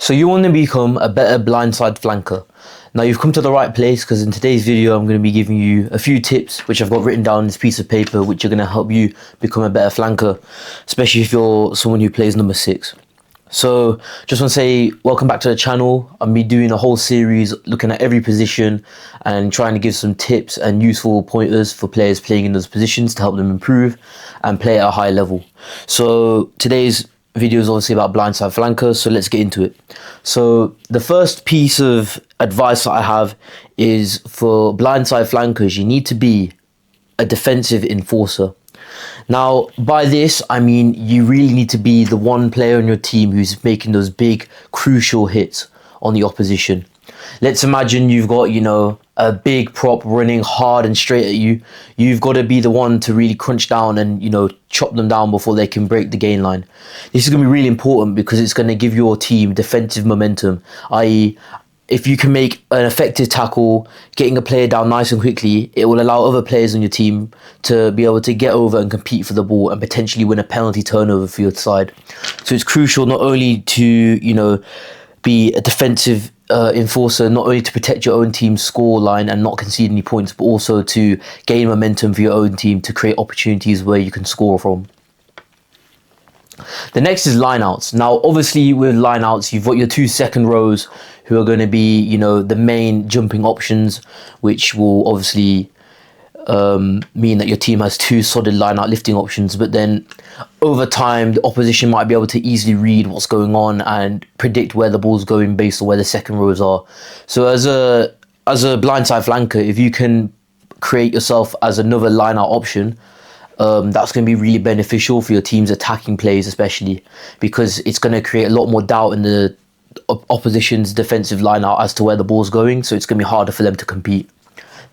So you want to become a better blindside flanker. Now you've come to the right place, because in today's video I'm going to be giving you a few tips which I've got written down on this piece of paper, which are going to help you become a better flanker, especially if you're someone who plays number 6. So just want to say welcome back to the channel. I'll be doing a whole series looking at every position and trying to give some tips and useful pointers for players playing in those positions to help them improve and play at a high level. So today's video is obviously about blindside flankers, so let's get into it. So the first piece of advice that I have is for blindside flankers, you need to be a defensive enforcer. Now by this I mean you really need to be the one player on your team who's making those big crucial hits on the opposition. Let's imagine you've got, you know, a big prop running hard and straight at you. You've got to be the one to really crunch down and, you know, chop them down before they can break the gain line. This is going to be really important because it's going to give your team defensive momentum, i.e. if you can make an effective tackle, getting a player down nice and quickly, it will allow other players on your team to be able to get over and compete for the ball and potentially win a penalty turnover for your side. So it's crucial not only to, you know, be a defensive enforcer, not only to protect your own team's score line and not concede any points, but also to gain momentum for your own team to create opportunities where you can score from. The next is lineouts. Now obviously with lineouts you've got your 2 second rows who are going to be, you know, the main jumping options, which will obviously mean that your team has 2 solid lineout lifting options, but then over time the opposition might be able to easily read what's going on and predict where the ball's going based on where the second rows are. So as a blindside flanker, if you can create yourself as another lineout option, that's going to be really beneficial for your team's attacking plays, especially because it's going to create a lot more doubt in the opposition's defensive lineout as to where the ball's going, so it's going to be harder for them to compete.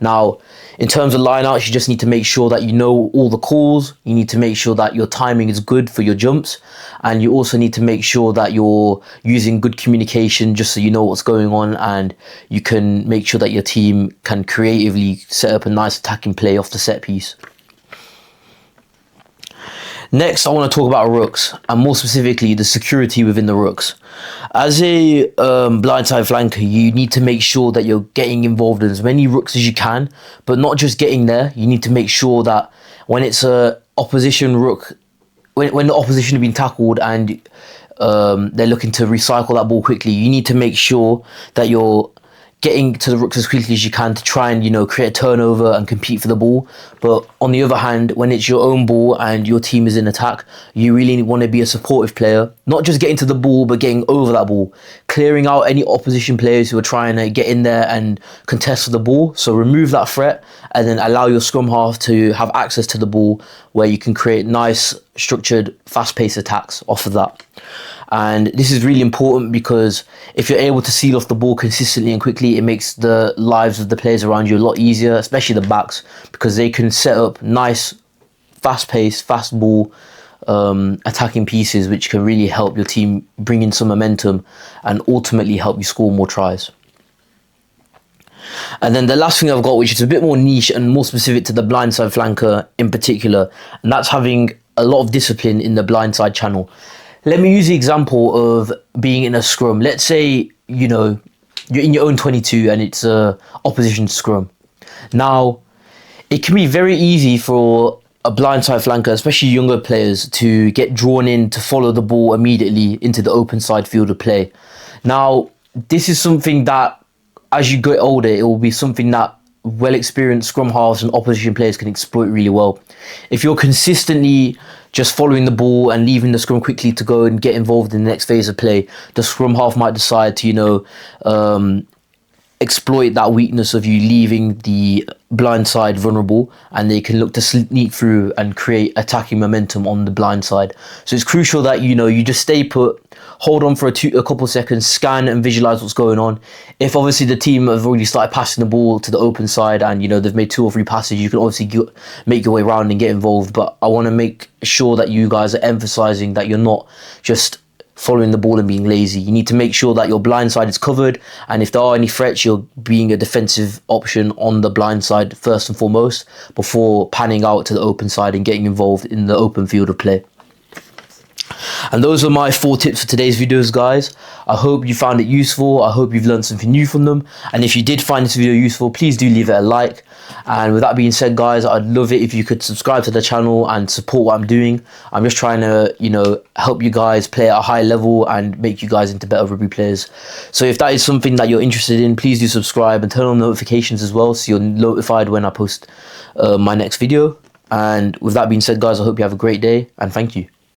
Now in terms of lineouts, you just need to make sure that you know all the calls. You need to make sure that your timing is good for your jumps, and you also need to make sure that you're using good communication just so you know what's going on and you can make sure that your team can creatively set up a nice attacking play off the set piece. Next, I want to talk about rucks, and more specifically the security within the rucks. As a blindside flanker, you need to make sure that you're getting involved in as many rucks as you can, but not just getting there. You need to make sure that when it's a opposition ruck, when the opposition have been tackled and they're looking to recycle that ball quickly, you need to make sure that you're getting to the rucks as quickly as you can to try and, you know, create a turnover and compete for the ball. But on the other hand, when it's your own ball and your team is in attack, you really want to be a supportive player, not just getting to the ball but getting over that ball, clearing out any opposition players who are trying to get in there and contest for the ball. So remove that threat and then allow your scrum half to have access to the ball, where you can create nice structured fast-paced attacks off of that. And this is really important because if you're able to seal off the ball consistently and quickly, it makes the lives of the players around you a lot easier, especially the backs, because they can set up nice fast-paced, fast ball attacking pieces which can really help your team bring in some momentum and ultimately help you score more tries. And then the last thing I've got, which is a bit more niche and more specific to the blindside flanker in particular, and that's having a lot of discipline in the blindside channel. Let me use the example of being in a scrum. Let's say, you know, you're in your own 22 and it's a opposition scrum. Now, it can be very easy for a blindside flanker, especially younger players, to get drawn in to follow the ball immediately into the open side field of play. Now, this is something that, as you get older, it will be something that well-experienced scrum halves and opposition players can exploit really well. If you're consistently just following the ball and leaving the scrum quickly to go and get involved in the next phase of play, the scrum half might decide to, you know, exploit that weakness of you leaving the blind side vulnerable, and they can look to sneak through and create attacking momentum on the blind side. So it's crucial that, you know, you just stay put, hold on for a couple of seconds, scan and visualize what's going on. If obviously the team have already started passing the ball to the open side and, you know, they've made 2 or 3 passes, you can obviously make your way around and get involved. But I want to make sure that you guys are emphasizing that you're not just following the ball and being lazy. You need to make sure that your blind side is covered, and if there are any threats, you're being a defensive option on the blind side first and foremost, before panning out to the open side and getting involved in the open field of play. And those are my 4 tips for today's videos, guys. I hope you found it useful. I hope you've learned something new from them. And if you did find this video useful, please do leave it a like. And with that being said, guys, I'd love it if you could subscribe to the channel and support what I'm doing. I'm just trying to, you know, help you guys play at a high level and make you guys into better rugby players. So if that is something that you're interested in, please do subscribe and turn on notifications as well, so you're notified when I post my next video. And with that being said, guys, I hope you have a great day, and thank you.